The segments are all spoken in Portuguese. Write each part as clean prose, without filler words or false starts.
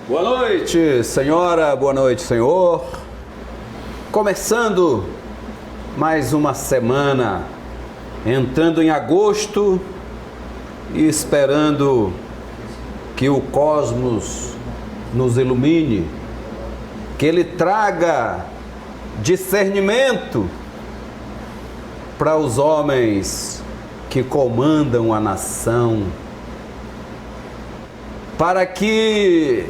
Boa noite, senhora, boa noite, senhor. Começando mais uma semana, entrando em agosto e esperando que o cosmos nos ilumine, que ele traga discernimento para os homens que comandam a nação, para que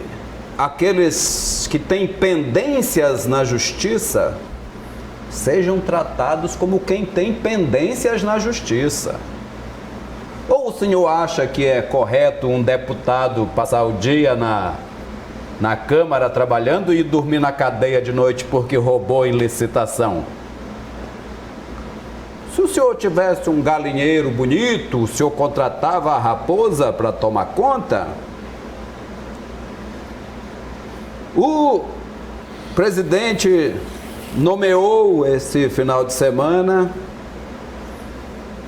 aqueles que têm pendências na justiça sejam tratados como quem tem pendências na justiça. Ou o senhor acha que é correto um deputado passar o dia na Câmara trabalhando e dormir na cadeia de noite porque roubou em licitação? Se o senhor tivesse um galinheiro bonito, o senhor contratava a raposa para tomar conta? O presidente nomeou esse final de semana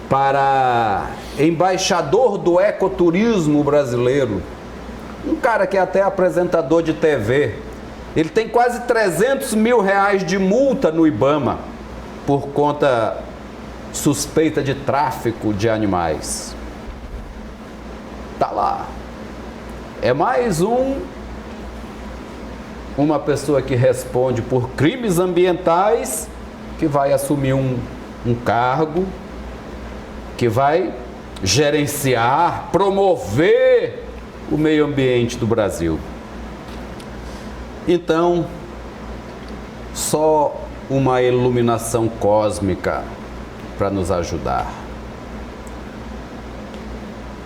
para embaixador do ecoturismo brasileiro, um cara que é até apresentador de TV. Ele tem quase 300 mil reais de multa no IBAMA por conta suspeita de tráfico de animais. Tá lá. É mais uma pessoa que responde por crimes ambientais, que vai assumir um cargo, que vai gerenciar, promover o meio ambiente do Brasil. Então, só uma iluminação cósmica para nos ajudar.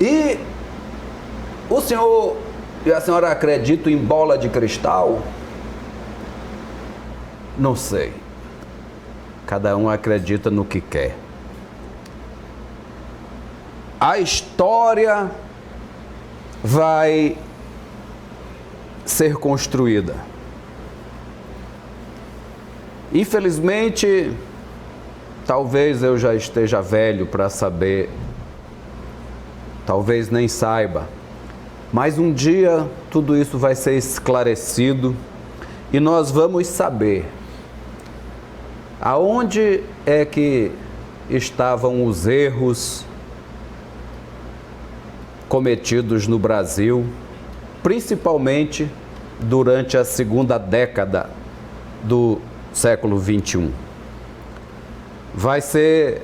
E o senhor e a senhora acreditam em bola de cristal? Não sei. Cada um acredita no que quer. A história vai ser construída. Infelizmente, talvez eu já esteja velho para saber, talvez nem saiba, mas um dia tudo isso vai ser esclarecido e nós vamos saber aonde é que estavam os erros cometidos no Brasil, principalmente durante a segunda década do século XXI. Vai ser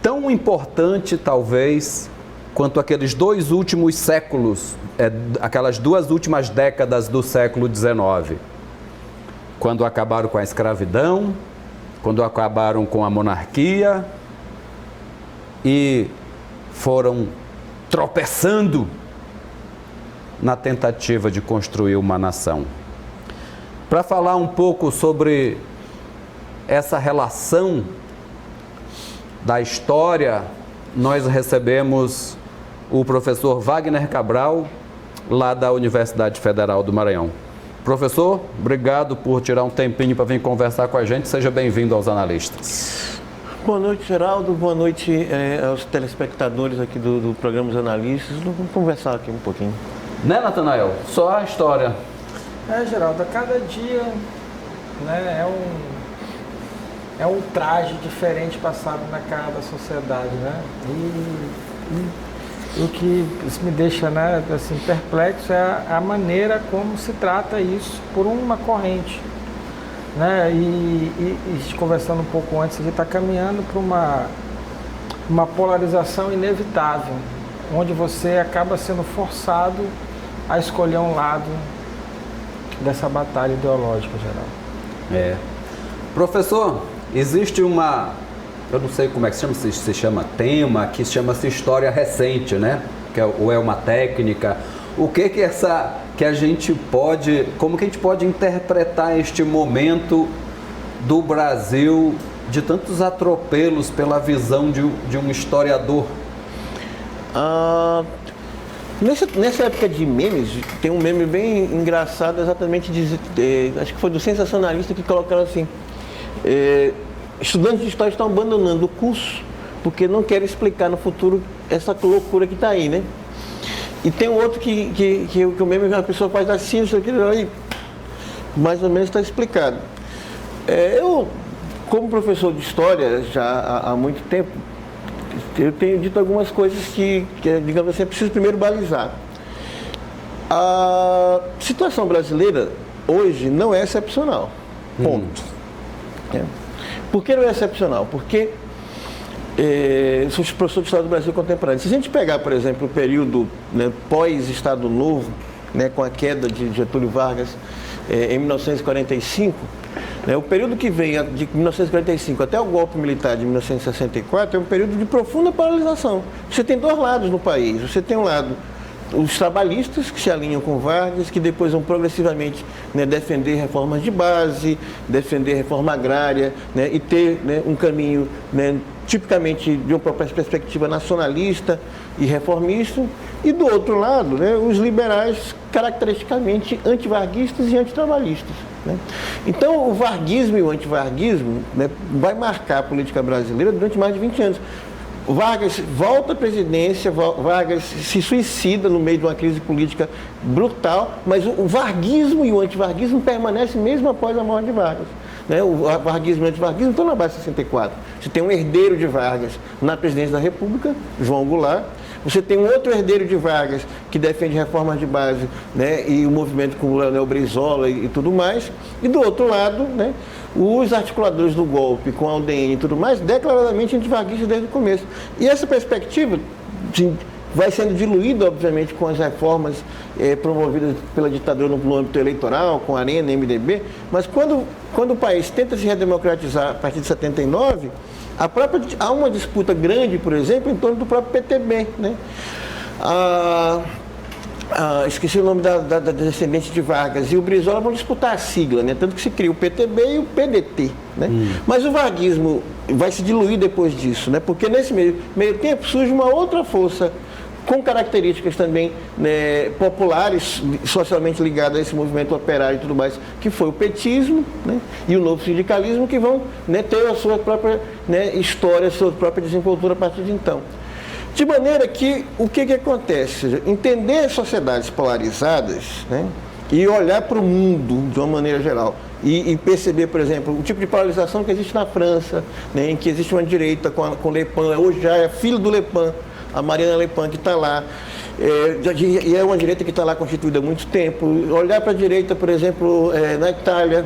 tão importante, talvez, quanto aqueles dois últimos séculos, aquelas duas últimas décadas do século XIX, quando acabaram com a escravidão, quando acabaram com a monarquia e foram tropeçando na tentativa de construir uma nação. Para falar um pouco sobre essa relação da história, nós recebemos o professor Wagner Cabral, lá da Universidade Federal do Maranhão. Professor, obrigado por tirar um tempinho para vir conversar com a gente. Seja bem-vindo aos analistas. Boa noite, Geraldo. Boa noite aos telespectadores aqui do programa Os Analistas. Vamos conversar aqui um pouquinho. Né, Natanael? Só a história. Geraldo, a cada dia, né, é um traje diferente passado na cara da sociedade, né? E o que me deixa, né, assim, perplexo é a maneira como se trata isso por uma corrente, né? E conversando um pouco antes, a gente está caminhando para uma polarização inevitável, onde você acaba sendo forçado a escolher um lado dessa batalha ideológica, geral. Professor, existe eu não sei como é que se chama tema, que chama-se história recente, né? Ou é uma técnica. Que a gente pode, como que a gente pode interpretar este momento do Brasil de tantos atropelos pela visão de um historiador? Nessa época de memes, tem um meme bem engraçado, exatamente, acho que foi do Sensacionalista, que colocaram assim: estudantes de história estão abandonando o curso porque não querem explicar no futuro essa loucura que está aí, né? E tem um outro que o meme, a pessoa faz assim, isso aqui, aí, mais ou menos está explicado. Eu, como professor de história já há muito tempo, eu tenho dito algumas coisas que digamos assim, é preciso primeiro balizar. A situação brasileira hoje não é excepcional. Ponto. Por que não é excepcional? Porque eu sou professor de História do Brasil Contemporâneo. Se a gente pegar, por exemplo, o período, né, pós-Estado Novo, né, com a queda de Getúlio Vargas em 1945, né, o período que vem de 1945 até o golpe militar de 1964 é um período de profunda paralisação. Você tem dois lados no país. Você tem um lado os trabalhistas que se alinham com Vargas, que depois vão progressivamente, né, defender reformas de base, defender reforma agrária, né, e ter, né, um caminho, né, tipicamente de uma perspectiva nacionalista e reformista, e do outro lado, né, os liberais caracteristicamente antivarguistas e antitrabalhistas. Né? Então o varguismo e o antivarguismo, né, vai marcar a política brasileira durante mais de 20 anos. Vargas volta à presidência, Vargas se suicida no meio de uma crise política brutal, mas o varguismo e o antivarguismo permanecem mesmo após a morte de Vargas. Né? O varguismo e o antivarguismo estão na base de 64. Você tem um herdeiro de Vargas na presidência da República, João Goulart. Você tem um outro herdeiro de Vargas que defende reformas de base, né, e o movimento com o Leonel Brizola e tudo mais. E do outro lado, né, os articuladores do golpe com a UDN e tudo mais, declaradamente antivarguistas desde o começo. E essa perspectiva, sim, vai sendo diluída, obviamente, com as reformas promovidas pela ditadura no âmbito eleitoral, com a Arena, MDB, mas quando o país tenta se redemocratizar a partir de 79, há uma disputa grande, por exemplo, em torno do próprio PTB. Né? Esqueci o nome da descendente de Vargas, e o Brizola vão disputar a sigla, né? Tanto que se cria o PTB e o PDT. Né? Mas o varguismo vai se diluir depois disso, né? Porque nesse meio tempo surge uma outra força com características também, né, populares, socialmente ligadas a esse movimento operário e tudo mais, que foi o petismo, né, e o novo sindicalismo, que vão, né, ter a sua própria, né, história, a sua própria desenvoltura a partir de então. De maneira que, o que acontece? Entender sociedades polarizadas, né, e olhar para o mundo de uma maneira geral, e perceber, por exemplo, o tipo de polarização que existe na França, né, em que existe uma direita com Le Pen, hoje já é filho do Le Pen, a Marine Le Pen, que está lá, e é uma direita que está lá constituída há muito tempo. Olhar para a direita, por exemplo, na Itália,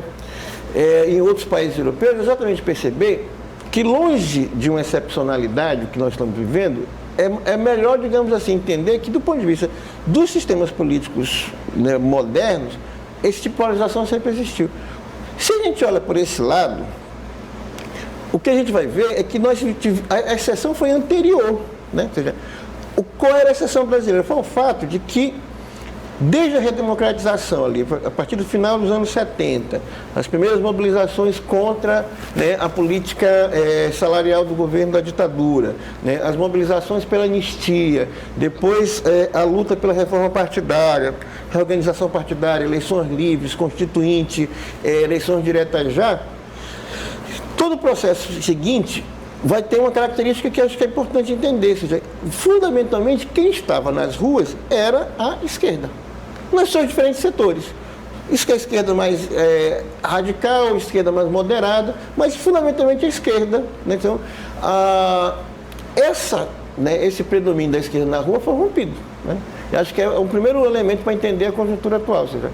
em outros países europeus, exatamente perceber que, longe de uma excepcionalidade que nós estamos vivendo, é melhor, digamos assim, entender que, do ponto de vista dos sistemas políticos, né, modernos, esse tipo de polarização sempre existiu. Se a gente olha por esse lado, o que a gente vai ver é que a exceção foi anterior. Né? Ou seja, qual era a exceção brasileira? Foi o fato de que, desde a redemocratização ali, a partir do final dos anos 70, as primeiras mobilizações contra, né, a política salarial do governo da ditadura, né, as mobilizações pela anistia, depois a luta pela reforma partidária, reorganização partidária, eleições livres, constituinte, eleições diretas já, todo o processo seguinte vai ter uma característica que acho que é importante entender, ou seja, fundamentalmente quem estava nas ruas era a esquerda, nas seus diferentes setores. Isso que é a esquerda mais radical, a esquerda mais moderada, mas fundamentalmente a esquerda. Né? Então, esse predomínio da esquerda na rua foi rompido. Né? Eu acho que é o primeiro elemento para entender a conjuntura atual. Ou seja,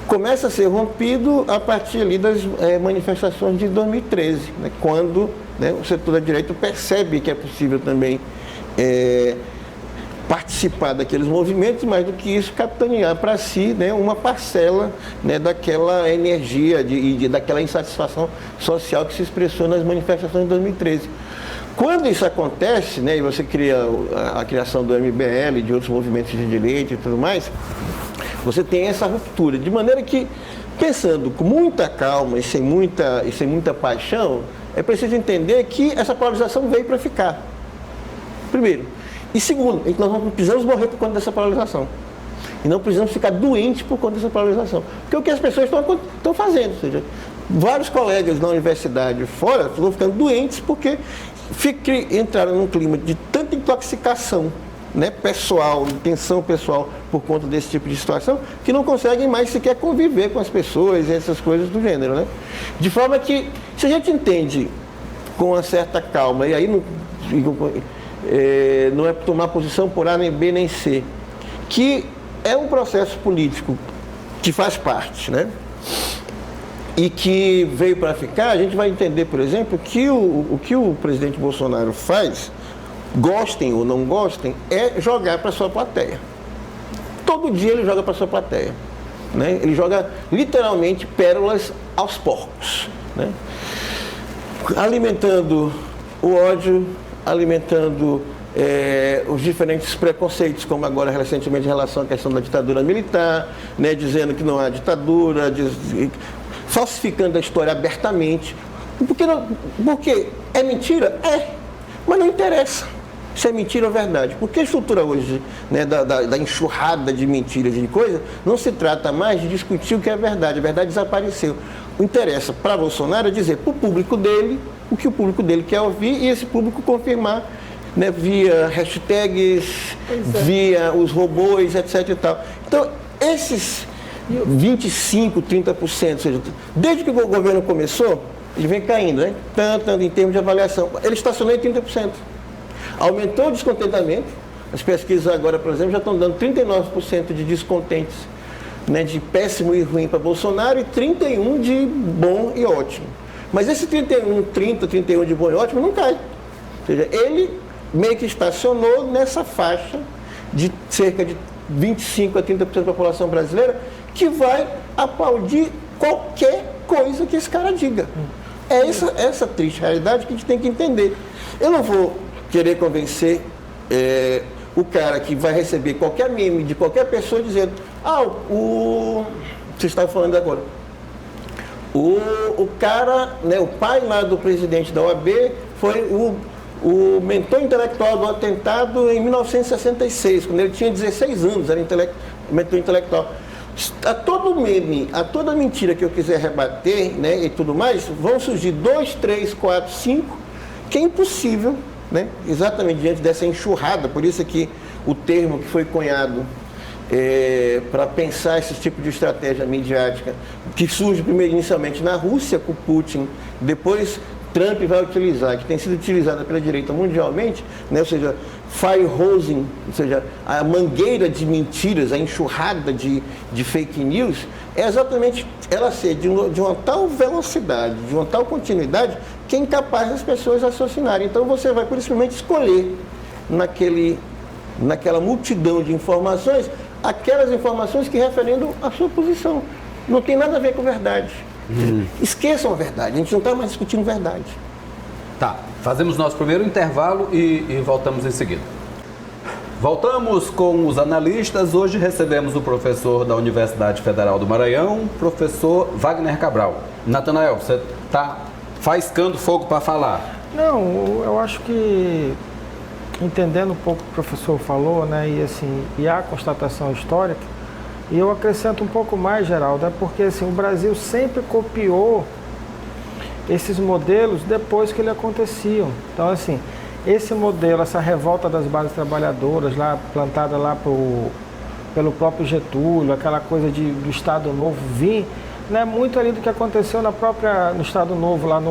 começa a ser rompido a partir ali das manifestações de 2013, né? Quando, né, o setor da direita percebe que é possível também participar daqueles movimentos, mais do que isso, capitanear para si, né, uma parcela, né, daquela energia daquela insatisfação social que se expressou nas manifestações de 2013. Quando isso acontece, né, e você cria a criação do MBL, de outros movimentos de direita e tudo mais, você tem essa ruptura, de maneira que, pensando com muita calma e sem muita paixão, é preciso entender que essa polarização veio para ficar. Primeiro. E segundo, nós não precisamos morrer por conta dessa polarização. E não precisamos ficar doentes por conta dessa polarização. Porque o que as pessoas estão fazendo, ou seja, vários colegas na universidade fora estão ficando doentes porque entraram num clima de tanta intoxicação, né, pessoal, tensão pessoal por conta desse tipo de situação, que não conseguem mais sequer conviver com as pessoas e essas coisas do gênero, né? De forma que, se a gente entende com uma certa calma, e aí não é tomar posição por A, nem B, nem C, que é um processo político que faz parte, né? E que veio para ficar, a gente vai entender, por exemplo, que o que o presidente Bolsonaro faz, gostem ou não gostem, é jogar para sua plateia. Todo dia ele joga para sua plateia, né? Ele joga literalmente pérolas aos porcos, né? Alimentando o ódio, alimentando os diferentes preconceitos, como agora recentemente em relação à questão da ditadura militar, né? Dizendo que não há ditadura, falsificando a história abertamente. Porque é mentira? É, mas não interessa se é mentira ou verdade. Porque a estrutura hoje, né, da enxurrada de mentiras e de coisas, não se trata mais de discutir o que é verdade. A verdade desapareceu. O interessa para Bolsonaro é dizer para o público dele o que o público dele quer ouvir e esse público confirmar, né, via hashtags, via os robôs, etc. e tal. Então, esses 25%, 30%, ou seja, desde que o governo começou, ele vem caindo, né? Tanto em termos de avaliação. Ele estacionou em 30%. Aumentou o descontentamento. As pesquisas agora, por exemplo, já estão dando 39% de descontentes, né, de péssimo e ruim para Bolsonaro e 31% de bom e ótimo. Mas esse 31% de bom e ótimo não cai. Ou seja, ele meio que estacionou nessa faixa de cerca de 25% a 30% da população brasileira que vai aplaudir qualquer coisa que esse cara diga. É essa triste realidade que a gente tem que entender. Eu não vou querer convencer o cara que vai receber qualquer meme de qualquer pessoa dizendo: você estava falando agora, o cara, né, o pai lá do presidente da OAB foi o mentor intelectual do atentado em 1966, quando ele tinha 16 anos, era mentor intelectual. A todo meme, a toda mentira que eu quiser rebater, né, e tudo mais, vão surgir 2, 3, 4, 5, que é impossível, né, exatamente diante dessa enxurrada. Por isso que o termo que foi cunhado para pensar esse tipo de estratégia midiática, que surge primeiro inicialmente na Rússia com Putin, depois Trump vai utilizar, que tem sido utilizada pela direita mundialmente, né, ou seja, firehosing, ou seja, a mangueira de mentiras, a enxurrada de fake news, é exatamente ela ser de uma tal velocidade, de uma tal continuidade, que é incapaz das pessoas raciocinarem. Então você vai simplesmente escolher naquela multidão de informações, aquelas informações que referendam a sua posição. Não tem nada a ver com verdade. Esqueçam a verdade, a gente não está mais discutindo verdade. Tá, fazemos nosso primeiro intervalo e voltamos em seguida. Voltamos com os analistas. Hoje recebemos o professor da Universidade Federal do Maranhão, professor Wagner Cabral. Natanael, você está faiscando fogo para falar? Não, eu acho que, entendendo um pouco o que o professor falou, né, e a constatação histórica, e eu acrescento um pouco mais, Geraldo, porque assim, o Brasil sempre copiou esses modelos depois que eles aconteciam. Então, assim, esse modelo, essa revolta das bases trabalhadoras, lá plantada lá pelo próprio Getúlio, aquela coisa do Estado Novo vir, né, muito ali do que aconteceu no Estado Novo, lá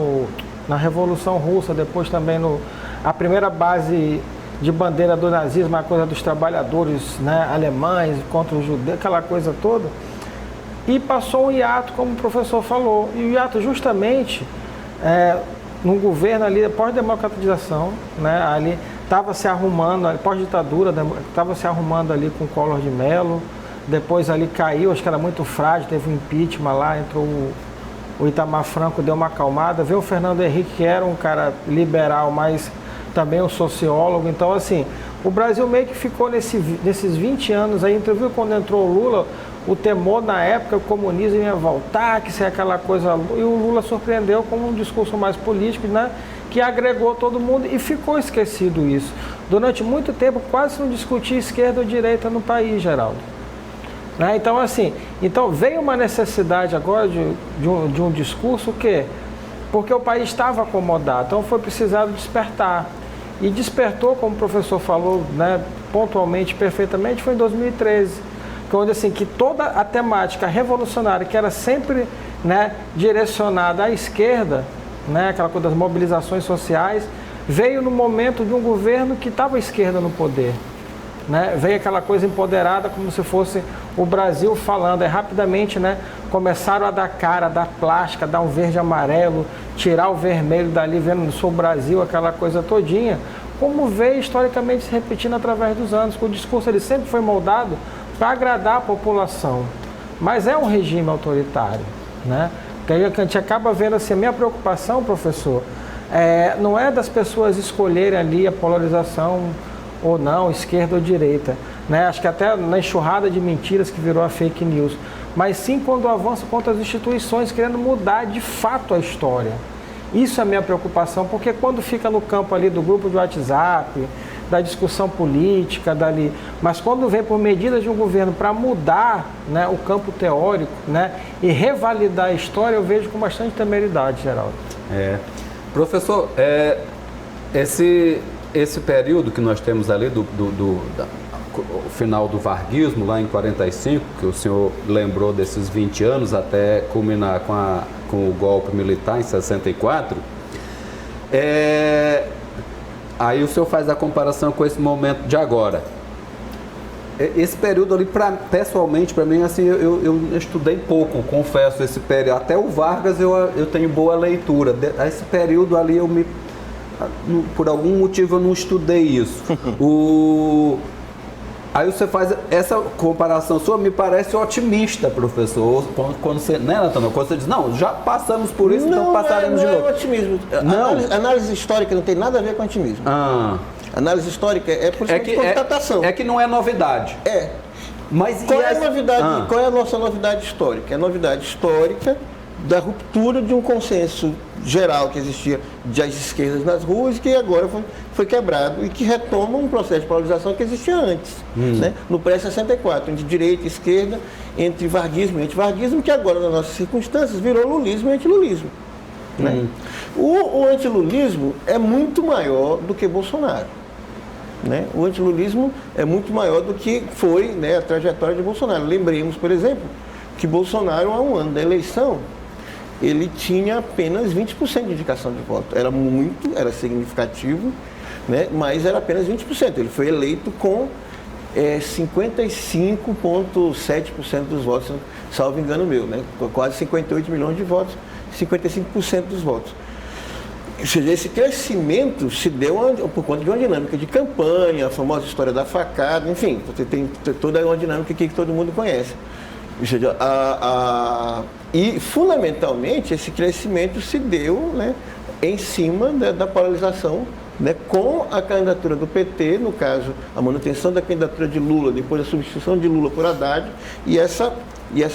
na Revolução Russa, depois também a primeira base de bandeira do nazismo, a coisa dos trabalhadores, né, alemães contra os judeus, aquela coisa toda, e passou um hiato, como o professor falou, e o hiato justamente no governo ali, pós-democratização, né, ali estava se arrumando, pós-ditadura, estava se arrumando ali com o Collor de Mello, depois ali caiu, acho que era muito frágil, teve um impeachment lá, entrou o Itamar Franco, deu uma acalmada, veio o Fernando Henrique, que era um cara liberal, mas também um sociólogo. Então, assim, o Brasil meio que ficou nesses 20 anos aí, viu quando entrou o Lula, o temor na época, o comunismo ia voltar, que seria aquela coisa, e o Lula surpreendeu com um discurso mais político, né, que agregou todo mundo e ficou esquecido isso. Durante muito tempo, quase não discutia esquerda ou direita no país, Geraldo. Né? Então, assim, veio uma necessidade agora de um discurso que, porque o país estava acomodado, então foi precisado despertar. E despertou, como o professor falou, né, pontualmente, perfeitamente, foi em 2013, onde assim, que toda a temática revolucionária, que era sempre, né, direcionada à esquerda, né, aquela coisa das mobilizações sociais, veio no momento de um governo que estava à esquerda no poder. Né? Veio aquela coisa empoderada, como se fosse o Brasil falando. Aí rapidamente, né, começaram a dar cara, dar plástica, dar um verde amarelo, tirar o vermelho dali, vendo sou o Brasil, aquela coisa todinha, como veio historicamente se repetindo através dos anos. O discurso ele sempre foi moldado para agradar a população, mas é um regime autoritário, né? Porque aí a gente acaba vendo assim, a minha preocupação, professor, não é das pessoas escolherem ali a polarização ou não, esquerda ou direita, né? Acho que até na enxurrada de mentiras que virou a fake news, mas sim quando avança contra as instituições querendo mudar de fato a história. Isso é a minha preocupação, porque quando fica no campo ali do grupo de WhatsApp, da discussão política, dali, mas quando vem por medidas de um governo para mudar, né, o campo teórico, né, e revalidar a história, eu vejo com bastante temeridade, Geraldo. Professor, esse período que nós temos ali do final do varguismo, lá em 45, que o senhor lembrou desses 20 anos até culminar com o golpe militar em 64, aí o senhor faz a comparação com esse momento de agora. Esse período ali, pessoalmente, para mim, assim, eu estudei pouco, confesso, esse período. Até o Vargas eu tenho boa leitura. Esse período ali, por algum motivo, eu não estudei isso. Aí você faz essa comparação sua, me parece otimista, professor. Quando você, né, Natanael? Quando você diz, não, já passamos por isso, então passaremos de novo. Não é otimismo. Análise histórica não tem nada a ver com otimismo. Análise histórica é por constatação. É que não é novidade. Mas qual é a novidade? Qual é a nossa novidade histórica? É a novidade histórica da ruptura de um consenso geral que existia das esquerdas nas ruas, que agora foi quebrado e que retoma um processo de polarização que existia antes, né? No pré-64, entre direita e esquerda, entre varguismo e antivarguismo, que agora, nas nossas circunstâncias, virou lulismo e antilulismo. Né? O antilulismo é muito maior do que Bolsonaro. Né? O antilulismo é muito maior do que foi, né, a trajetória de Bolsonaro. Lembremos, por exemplo, que Bolsonaro, há um ano da eleição, ele tinha apenas 20% de indicação de voto. Era significativo, né? Mas era apenas 20%. Ele foi eleito com 55,7% dos votos, salvo engano meu, né? Quase 58 milhões de votos, 55% dos votos. Ou seja, esse crescimento se deu por conta de uma dinâmica de campanha, a famosa história da facada, enfim, você tem toda uma dinâmica que todo mundo conhece. Ou seja, e fundamentalmente esse crescimento se deu, né, em cima da polarização, né, com a candidatura do PT, no caso, a manutenção da candidatura de Lula, depois a substituição de Lula por Haddad, e essa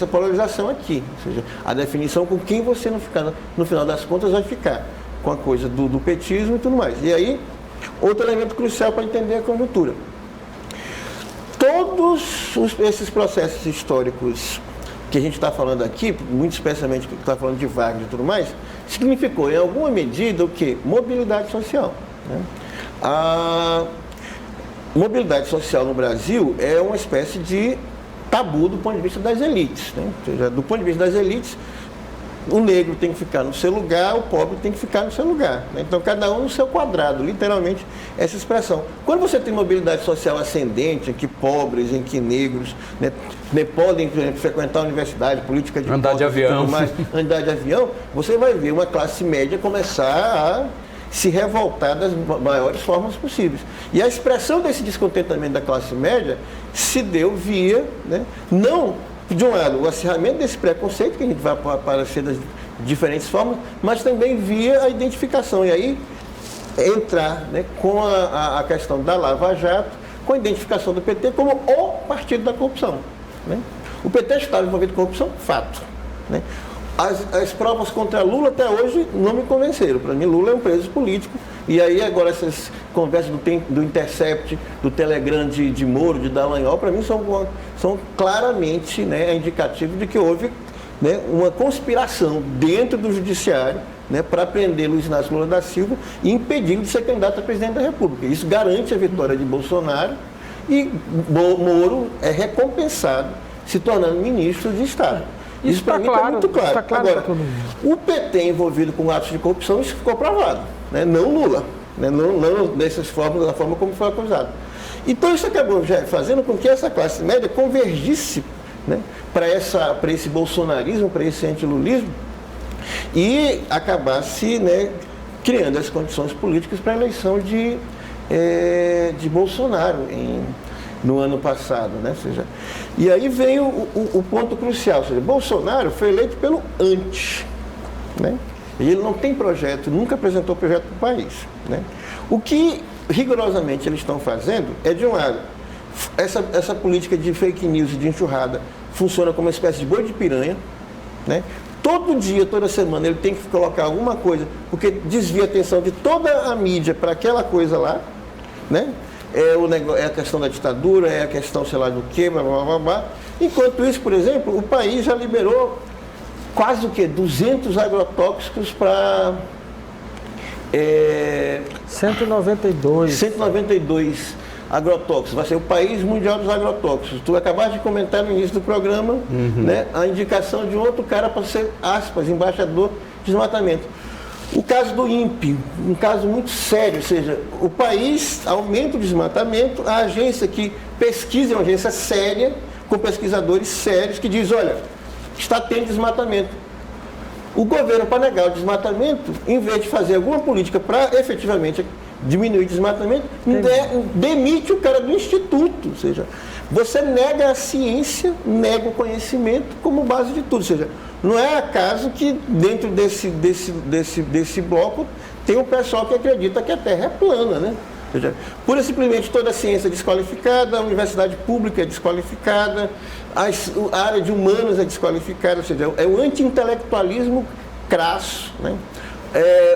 polarização aqui. Ou seja, a definição com quem você no final das contas vai ficar, com a coisa do petismo e tudo mais. E aí, outro elemento crucial para entender a conjuntura. Todos esses processos históricos que a gente está falando aqui, muito especialmente que está falando de Vargas e tudo mais, significou, em alguma medida, o quê? Mobilidade social. Né? A mobilidade social no Brasil é uma espécie de tabu do ponto de vista das elites. Né? Ou seja, do ponto de vista das elites, o negro tem que ficar no seu lugar, o pobre tem que ficar no seu lugar. Né? Então, cada um no seu quadrado, literalmente, essa expressão. Quando você tem mobilidade social ascendente, em que pobres, em que negros, né, podem, por exemplo, frequentar a universidade, política de andar de avião, andar de avião, você vai ver uma classe média começar a se revoltar das maiores formas possíveis. E a expressão desse descontentamento da classe média se deu via, né, não... de um lado, o acirramento desse preconceito, que a gente vai aparecer das diferentes formas, mas também via a identificação. E aí, entrar, né, com a questão da Lava Jato, com a identificação do PT como o partido da corrupção. Né? O PT estava envolvido com corrupção, fato. Né? As provas contra Lula até hoje não me convenceram. Para mim, Lula é um preso político. E aí, agora, essas conversas do Intercept, do Telegram de Moro, de Dallagnol, para mim são claramente, né, indicativos de que houve, né, uma conspiração dentro do judiciário, né, para prender Luiz Inácio Lula da Silva e impedi-lo de ser candidato a presidente da República. Isso garante a vitória de Bolsonaro e Moro é recompensado se tornando ministro de Estado. Isso para mim está muito claro. Está claro. Agora, o PT envolvido com atos de corrupção, isso ficou provado, né? Não Lula, né? Não dessas formas, da forma como foi acusado. Então isso acabou já fazendo com que essa classe média convergisse, né, para esse bolsonarismo, para esse antilulismo, e acabasse, né, criando as condições políticas para a eleição de Bolsonaro no ano passado, né? Ou seja, e aí vem o ponto crucial, ou seja, Bolsonaro foi eleito pelo antes, né? E ele não tem projeto, nunca apresentou projeto para o país, né? O que rigorosamente eles estão fazendo é, de um lado, essa política de fake news e de enxurrada funciona como uma espécie de boi de piranha, né? Todo dia, toda semana, ele tem que colocar alguma coisa, porque desvia a atenção de toda a mídia para aquela coisa lá, né? É a questão da ditadura, é a questão, sei lá, do quê, blá, blá, blá, blá. Enquanto isso, por exemplo, o país já liberou quase 200 agrotóxicos para... 192 agrotóxicos. Vai ser o país mundial dos agrotóxicos. Tu acabaste de comentar no início do programa, né, a indicação de outro cara para ser, aspas, embaixador de desmatamento. O caso do INPE, um caso muito sério, ou seja, o país aumenta o desmatamento, a agência que pesquisa é uma agência séria, com pesquisadores sérios, que diz, olha, está tendo desmatamento. O governo, para negar o desmatamento, em vez de fazer alguma política para efetivamente diminuir o desmatamento, demite o cara do instituto, ou seja, você nega a ciência, nega o conhecimento como base de tudo, ou seja, não é acaso que dentro desse bloco tem um pessoal que acredita que a Terra é plana, né? Ou seja, pura e simplesmente toda a ciência é desqualificada, a universidade pública é desqualificada, a área de humanos é desqualificada, ou seja, é o anti-intelectualismo crasso, né?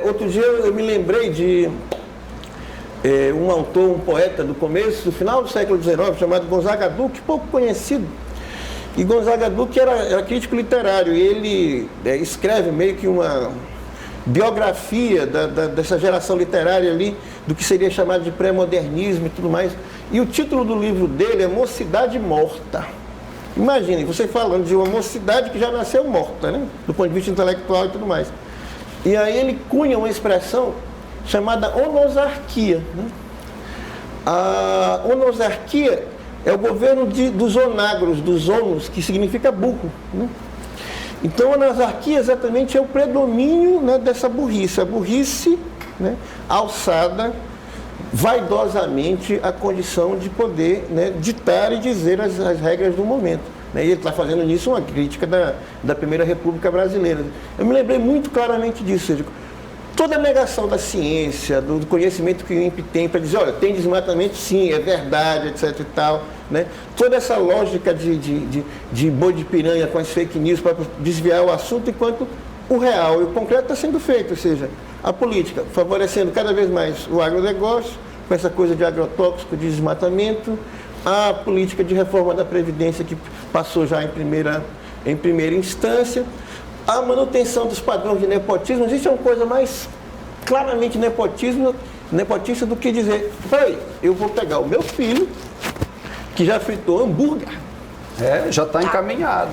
Outro dia eu me lembrei de um autor, um poeta do final do século XIX, chamado Gonzaga Duque, pouco conhecido. E Gonzaga Duque era crítico literário, e ele escreve meio que uma biografia dessa geração literária ali, do que seria chamado de pré-modernismo e tudo mais. E o título do livro dele é Mocidade Morta. Imaginem, você falando de uma mocidade que já nasceu morta, né? Do ponto de vista intelectual e tudo mais. E aí ele cunha uma expressão chamada onosarquia, né? A onosarquia é o governo dos onagros, dos onos, que significa burro, né? Então, a onosarquia exatamente é o predomínio, né, dessa burrice. A burrice, né, alçada vaidosamente a condição de poder, né, ditar e dizer as regras do momento, né? E ele está fazendo nisso uma crítica da Primeira República Brasileira. Eu me lembrei muito claramente disso, ou seja, toda a negação da ciência, do conhecimento que o INPE tem para dizer, olha, tem desmatamento sim, é verdade, etc e tal, né? Toda essa lógica de boi de piranha com as fake news para desviar o assunto, enquanto o real e o concreto está sendo feito, ou seja, a política favorecendo cada vez mais o agronegócio, com essa coisa de agrotóxico, de desmatamento, a política de reforma da Previdência que passou já em primeira instância, a manutenção dos padrões de nepotismo. Existe uma coisa mais claramente nepotista do que dizer, peraí, eu vou pegar o meu filho, que já fritou hambúrguer. Já está encaminhado.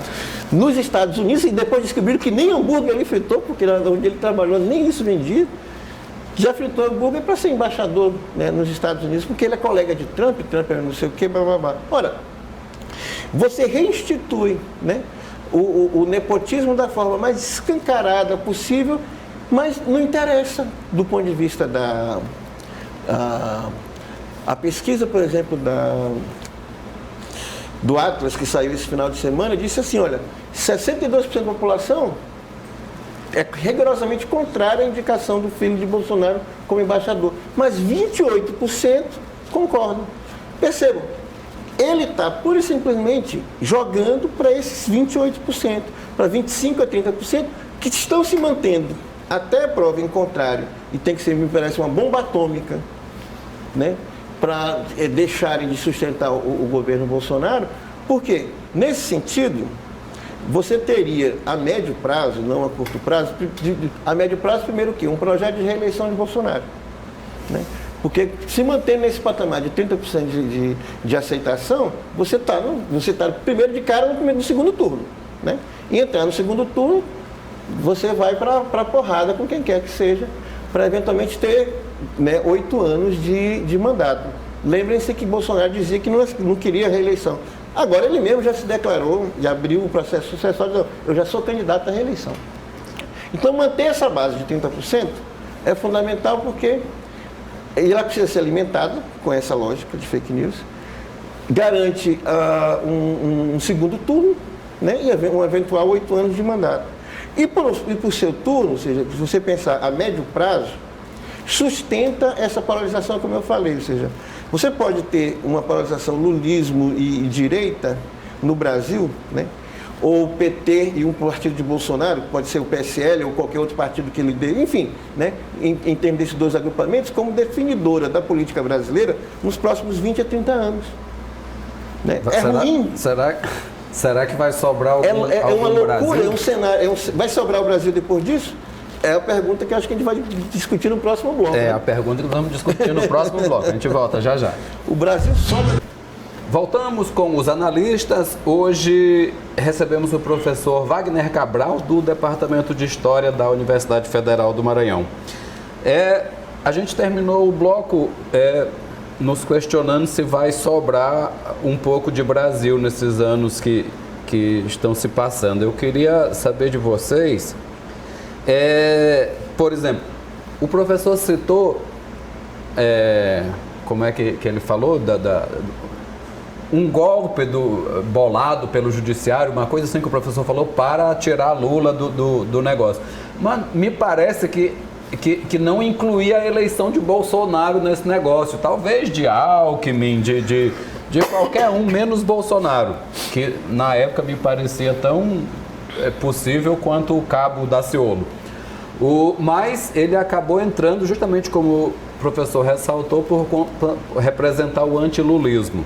Nos Estados Unidos, e depois descobriram que nem hambúrguer ele fritou, porque onde ele trabalhou nem isso vendia, já fritou hambúrguer para ser embaixador, né, nos Estados Unidos, porque ele é colega de Trump é não sei o que, blá, blá, blá. Ora, você reinstitui, né, o nepotismo da forma mais escancarada possível, mas não interessa do ponto de vista a pesquisa, por exemplo, do Atlas, que saiu esse final de semana, disse assim, olha, 62% da população é rigorosamente contrária à indicação do filho de Bolsonaro como embaixador, mas 28% concordam. Percebam, ele está pura e simplesmente jogando para esses 28%, para 25% a 30%, que estão se mantendo até a prova em contrário, e tem que ser, me parece, uma bomba atômica, né, para deixarem de sustentar o governo Bolsonaro, porque, nesse sentido, você teria a médio prazo, não a curto prazo, a médio prazo, primeiro o quê? Um projeto de reeleição de Bolsonaro, né? Porque se manter nesse patamar de 30% de aceitação, você está primeiro de cara no segundo turno. Né? E entrar no segundo turno, você vai para a porrada com quem quer que seja, para eventualmente ter, né, 8 anos de mandato. Lembrem-se que Bolsonaro dizia que não queria reeleição. Agora ele mesmo já se declarou, já abriu o processo sucessório, eu já sou candidato à reeleição. Então manter essa base de 30% é fundamental porque ela precisa ser alimentada com essa lógica de fake news, garante um segundo turno, né, e um eventual 8 anos de mandato. E por seu turno, ou seja, se você pensar a médio prazo, sustenta essa polarização, como eu falei, ou seja, você pode ter uma polarização lulismo e direita no Brasil, né, ou PT e um partido de Bolsonaro, pode ser o PSL ou qualquer outro partido que ele dê, enfim, né, em termos desses dois agrupamentos, como definidora da política brasileira nos próximos 20 a 30 anos. Né? Ruim. Será que vai sobrar algum Brasil? É uma loucura, é um cenário. Vai sobrar o Brasil depois disso? É a pergunta que eu acho que a gente vai discutir no próximo bloco. É, né? a pergunta que vamos discutir no próximo bloco. A gente volta já já. O Brasil sobra. Voltamos com os analistas. Hoje recebemos o professor Wagner Cabral, do Departamento de História da Universidade Federal do Maranhão. A gente terminou o bloco nos questionando se vai sobrar um pouco de Brasil nesses anos que estão se passando. Eu queria saber de vocês, por exemplo, o professor citou, como é que ele falou, um golpe bolado pelo judiciário, uma coisa assim que o professor falou, para tirar Lula do negócio. Mas me parece que não incluía a eleição de Bolsonaro nesse negócio, talvez de Alckmin, de qualquer um, menos Bolsonaro, que na época me parecia tão possível quanto o cabo Daciolo. Mas ele acabou entrando justamente, como o professor ressaltou, por representar o antilulismo.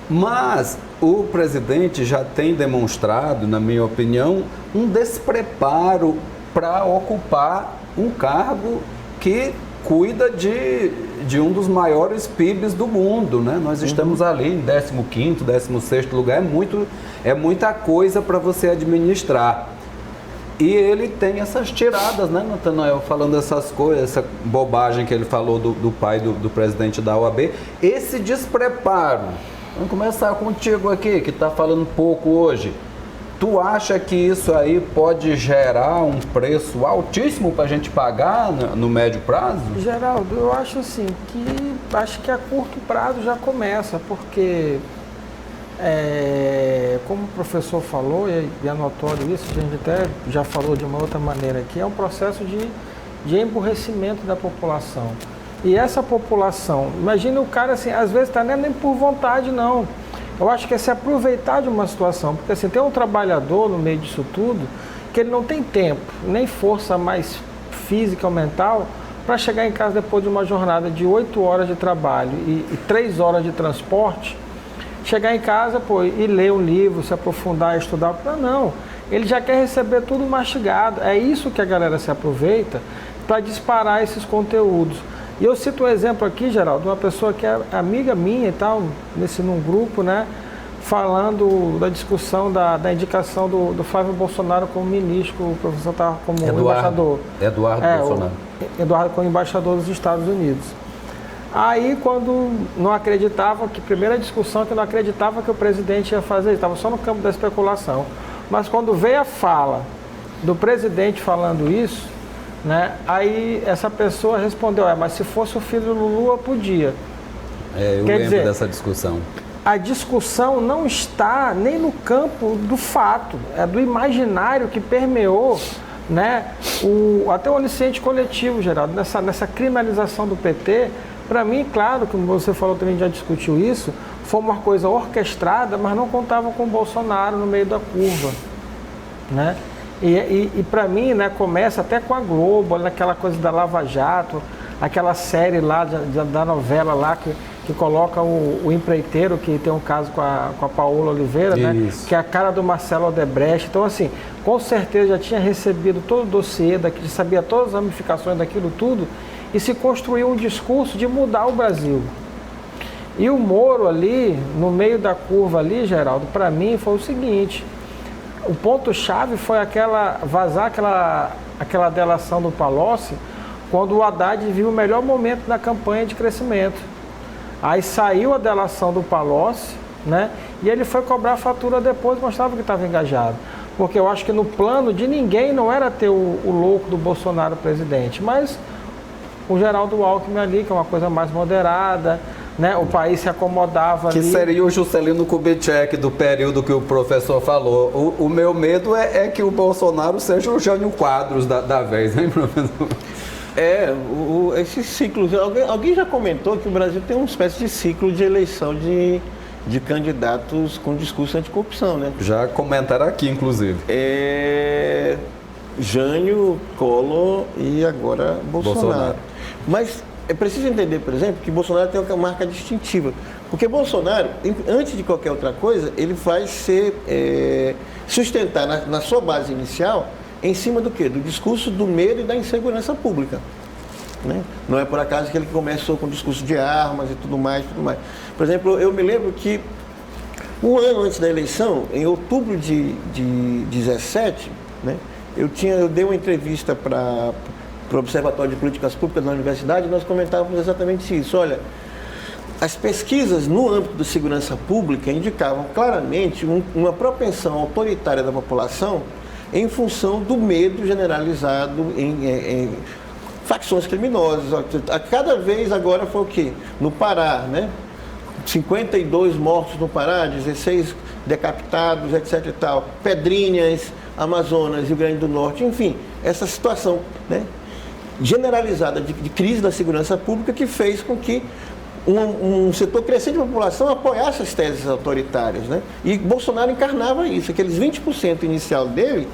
Mas o presidente já tem demonstrado, na minha opinião, um despreparo para ocupar um cargo que cuida de um dos maiores PIBs do mundo, né? Nós estamos ali em 15º, 16º lugar, é muita coisa para você administrar. E ele tem essas tiradas, né, Natanael, falando essas coisas, essa bobagem que ele falou do pai do presidente da OAB, esse despreparo. Vamos começar contigo aqui, que está falando pouco hoje. Tu acha que isso aí pode gerar um preço altíssimo para a gente pagar no médio prazo? Geraldo, eu acho assim, acho que a curto prazo já começa, porque como o professor falou, e é notório isso, a gente até já falou de uma outra maneira aqui, é um processo de emburrecimento da população. E essa população, imagina o cara assim, às vezes está nem por vontade não. Eu acho que é se aproveitar de uma situação, porque assim, tem um trabalhador no meio disso tudo, que ele não tem tempo, nem força mais física ou mental, para chegar em casa depois de uma jornada de 8 horas de trabalho e 3 horas de transporte, chegar em casa e ler um livro, se aprofundar, estudar. Não, ele já quer receber tudo mastigado. É isso que a galera se aproveita para disparar esses conteúdos. E eu cito um exemplo aqui, Geraldo, de uma pessoa que é amiga minha e tal, num grupo, né, falando da discussão da indicação do Flávio Bolsonaro como ministro, o professor estava como embaixador. Eduardo Bolsonaro. Eduardo como embaixador dos Estados Unidos. Aí, quando não acreditava, primeira discussão que não acreditava que o presidente ia fazer, estava só no campo da especulação. Mas quando veio a fala do presidente falando isso, né, aí essa pessoa respondeu, mas se fosse o filho do Lula, podia. Eu lembro dessa discussão. A discussão não está nem no campo do fato, é do imaginário que permeou, né, até o onisciente coletivo, Geraldo, nessa criminalização do PT. Para mim, claro, como você falou, também já discutiu isso, foi uma coisa orquestrada, mas não contava com o Bolsonaro no meio da curva, né? E para mim, né, começa até com a Globo, naquela coisa da Lava Jato, aquela série lá da novela lá que coloca o empreiteiro, que tem um caso com a Paola Oliveira, né, que é a cara do Marcelo Odebrecht. Então, assim, com certeza já tinha recebido todo o dossiê, sabia todas as ramificações daquilo tudo, e se construiu um discurso de mudar o Brasil. E o Moro ali, no meio da curva ali, Geraldo, para mim foi o seguinte, o ponto-chave foi vazar aquela delação do Palocci, quando o Haddad viu o melhor momento da campanha de crescimento. Aí saiu a delação do Palocci, né? E ele foi cobrar a fatura depois, mostrava que estava engajado. Porque eu acho que no plano de ninguém não era ter o louco do Bolsonaro presidente, mas o Geraldo Alckmin ali, que é uma coisa mais moderada, né? O país se acomodava ali. Que seria o Juscelino Kubitschek do período que o professor falou. O meu medo é que o Bolsonaro seja o Jânio Quadros da vez, hein, professor? Esses ciclos... Alguém já comentou que o Brasil tem uma espécie de ciclo de eleição de candidatos com discurso anticorrupção, né? Já comentaram aqui, inclusive. Jânio, Collor e agora Bolsonaro. Mas é preciso entender, por exemplo, que Bolsonaro tem uma marca distintiva. Porque Bolsonaro, antes de qualquer outra coisa, ele vai sustentar na sua base inicial em cima do quê? Do discurso do medo e da insegurança pública. Né? Não é por acaso que ele começou com o discurso de armas e tudo mais, tudo mais. Por exemplo, eu me lembro que um ano antes da eleição, em outubro de 2017, né, eu dei uma entrevista para o Observatório de Políticas Públicas da Universidade e nós comentávamos exatamente isso. Olha, as pesquisas no âmbito da segurança pública indicavam claramente uma propensão autoritária da população em função do medo generalizado em facções criminosas. Cada vez agora foi o quê? No Pará, né? 52 mortos no Pará, 16 decapitados, etc e tal. Pedrinhas, Amazonas, Rio Grande do Norte, enfim, essa situação, né, generalizada de crise da segurança pública que fez com que um setor crescente da população apoiasse as teses autoritárias, né? E Bolsonaro encarnava isso, aqueles 20% inicial dele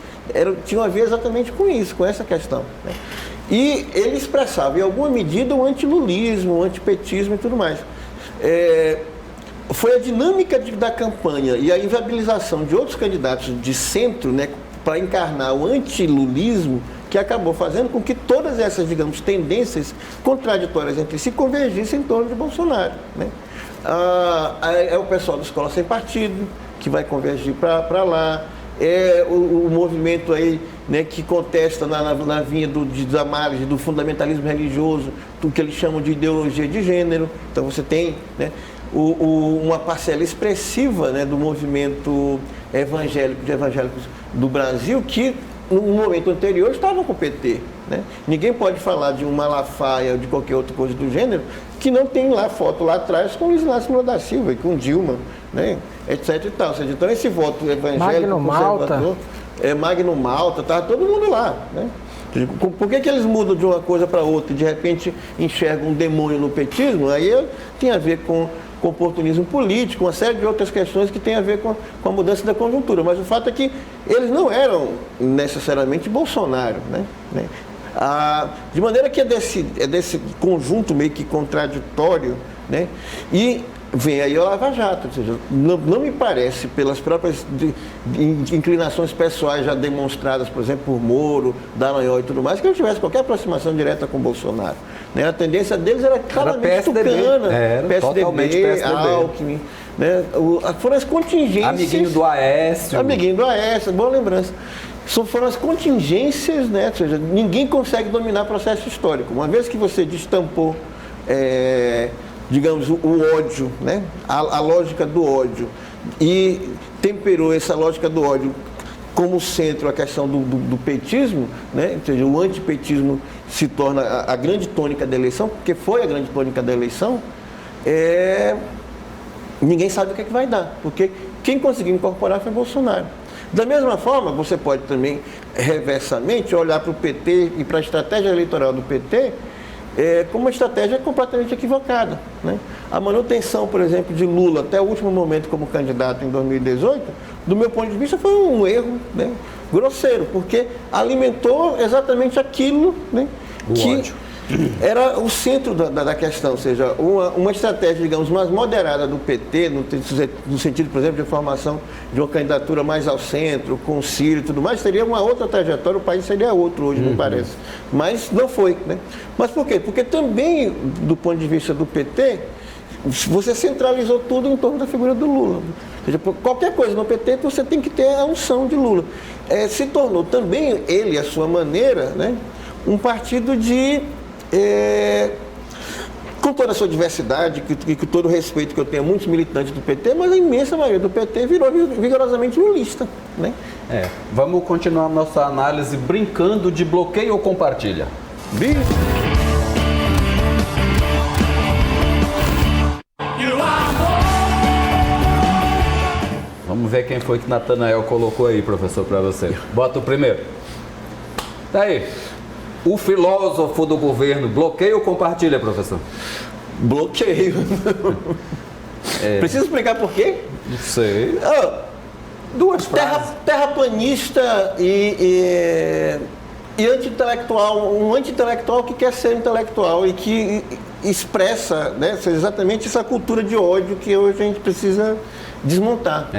tinham a ver exatamente com isso, com essa questão, né? E ele expressava, em alguma medida, o antilulismo, o antipetismo e tudo mais. Foi a dinâmica da campanha e a inviabilização de outros candidatos de centro, né, para encarnar o antilulismo, que acabou fazendo com que todas essas, digamos, tendências contraditórias entre si convergissem em torno de Bolsonaro, né? É o pessoal da Escola Sem Partido que vai convergir para lá, é o movimento aí, né, que contesta na vinha da margem do fundamentalismo religioso, do que eles chamam de ideologia de gênero. Então você tem, né, uma parcela expressiva, né, do movimento evangélico, de evangélicos do Brasil, que no momento anterior estavam com o PT, né? Ninguém pode falar de um Malafaia ou de qualquer outra coisa do gênero que não tem lá foto lá atrás com Luiz Inácio Lula da Silva e com Dilma, né, etc e tal. Ou seja, então esse voto evangélico conservador, Magno Malta, estava todo mundo lá, né? Por que eles mudam de uma coisa para outra e de repente enxergam um demônio no petismo? Aí tem a ver com oportunismo político, uma série de outras questões que tem a ver com a mudança da conjuntura. Mas o fato é que eles não eram necessariamente Bolsonaro, né? De maneira que é desse conjunto meio que contraditório, né? E vem aí o Lava Jato, ou seja, não me parece, pelas próprias inclinações pessoais já demonstradas, por exemplo, por Moro, Dallagnol e tudo mais, que ele tivesse qualquer aproximação direta com Bolsonaro, né? A tendência deles era claramente tucana, PSDB, Alckmin, né? Foram as contingências... Amiguinho do Aécio, boa lembrança. Foram as contingências, né? Ou seja, ninguém consegue dominar o processo histórico. Uma vez que você destampou... digamos, o ódio, né? A lógica do ódio, e temperou essa lógica do ódio como centro a questão do petismo, né? Ou seja, o antipetismo se torna a grande tônica da eleição, porque foi a grande tônica da eleição, ninguém sabe o que vai dar, porque quem conseguiu incorporar foi Bolsonaro. Da mesma forma, você pode também, reversamente, olhar para o PT e para a estratégia eleitoral do PT como uma estratégia completamente equivocada, né? A manutenção, por exemplo, de Lula até o último momento como candidato em 2018, do meu ponto de vista, foi um erro, né, grosseiro, porque alimentou exatamente aquilo, né, que era o centro da questão, ou seja, uma estratégia, digamos, mais moderada do PT, no sentido, por exemplo, de formação de uma candidatura mais ao centro, com o Ciro e tudo mais, seria uma outra trajetória, o país seria outro hoje, me parece. Mas não foi, né? Mas por quê? Porque também, do ponto de vista do PT, você centralizou tudo em torno da figura do Lula. Ou seja, qualquer coisa no PT, você tem que ter a unção de Lula. Se tornou também, ele, à sua maneira, né, um partido de... com toda a sua diversidade, com todo o respeito que eu tenho a muitos militantes do PT, mas a imensa maioria do PT virou vigorosamente lulista, né? Vamos continuar nossa análise brincando de bloqueio ou compartilha. Vamos ver quem foi que Natanael colocou aí, professor, para você. Bota o primeiro. Tá aí. O filósofo do governo, bloqueia ou compartilha, professor? Bloqueio. Precisa explicar por quê? Não sei. Duas frases. Terraplanista e anti-intelectual, um anti-intelectual que quer ser intelectual e que expressa, né, exatamente essa cultura de ódio que hoje a gente precisa desmontar.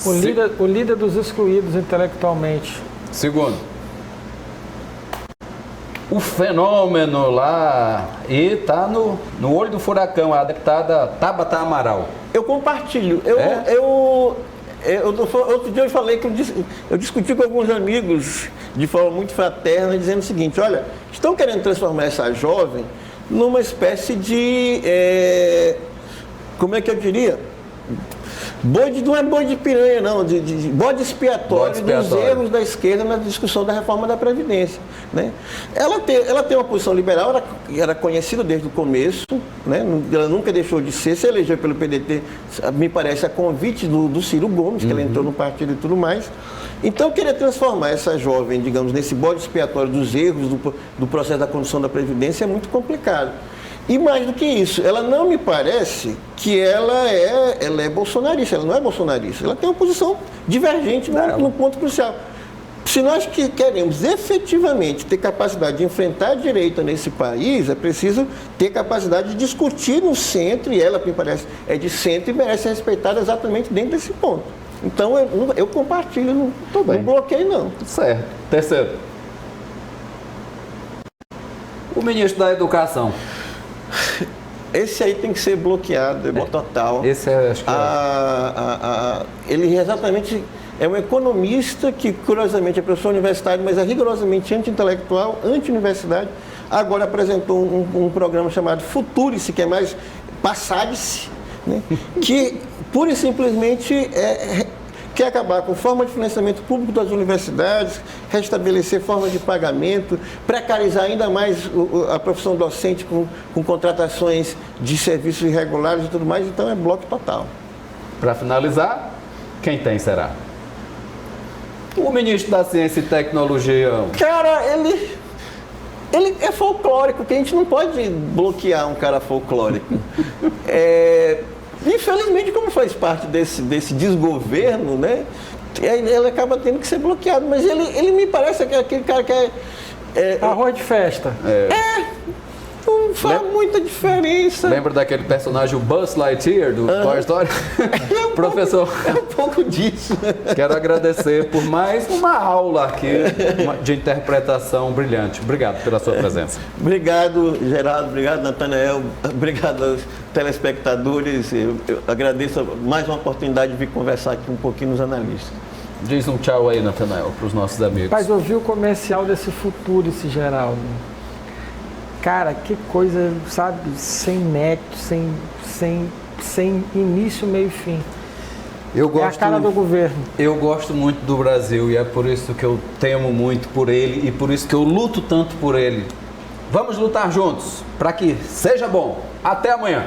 O líder dos excluídos intelectualmente. Segundo, o fenômeno lá, e tá no olho do furacão, a deputada Tabata Amaral. Eu compartilho. Outro dia eu falei que eu discuti com alguns amigos de forma muito fraterna, dizendo o seguinte: olha, estão querendo transformar essa jovem numa espécie de, como é que eu diria? Não é boi de piranha, não, de bode expiatório dos erros da esquerda na discussão da reforma da Previdência, né? Ela tem uma posição liberal, ela era conhecida desde o começo, né? Ela nunca deixou de ser, se elegeu pelo PDT, me parece, a convite do Ciro Gomes, que ela entrou no partido e tudo mais. Então, querer transformar essa jovem, digamos, nesse bode expiatório dos erros do processo da condução da Previdência é muito complicado. E mais do que isso, ela não me parece que ela é bolsonarista, ela não é bolsonarista, ela tem uma posição divergente no ponto crucial. Se nós queremos efetivamente ter capacidade de enfrentar a direita nesse país, é preciso ter capacidade de discutir no centro, e ela, me parece, é de centro e merece ser respeitada exatamente dentro desse ponto. Então, eu compartilho, não bloqueio, não. Certo. Terceiro, o ministro da Educação. Esse aí tem que ser bloqueado, total. Esse acho que ele exatamente é um economista que, curiosamente, é professor universitário, mas é rigorosamente anti-intelectual, anti-universidade. Agora apresentou um programa chamado Futurice, que é mais Passade-se, né? Que, pura e simplesmente, quer acabar com forma de financiamento público das universidades, restabelecer forma de pagamento, precarizar ainda mais a profissão docente com contratações de serviços irregulares e tudo mais. Então é bloco total. Para finalizar, quem tem será? O ministro da Ciência e Tecnologia. Cara, ele é folclórico, que a gente não pode bloquear um cara folclórico. Infelizmente, como faz parte desse desgoverno, né, ele acaba tendo que ser bloqueado. Mas ele me parece aquele cara que arroz de festa. Não faz muita diferença. Lembra daquele personagem, o Buzz Lightyear, do Toy Story? Professor, é um pouco disso. Quero agradecer por mais uma aula aqui de interpretação brilhante. Obrigado pela sua presença. Obrigado, Geraldo. Obrigado, Natanael. Obrigado aos telespectadores. Eu agradeço mais uma oportunidade de vir conversar aqui um pouquinho nos analistas. Diz um tchau aí, Natanael, para os nossos amigos. Mas eu vi o comercial desse Futurice, Geraldo. Cara, que coisa, sabe, sem nexo, sem início, meio e fim. É a cara do governo. Eu gosto muito do Brasil e é por isso que eu temo muito por ele e por isso que eu luto tanto por ele. Vamos lutar juntos para que seja bom. Até amanhã.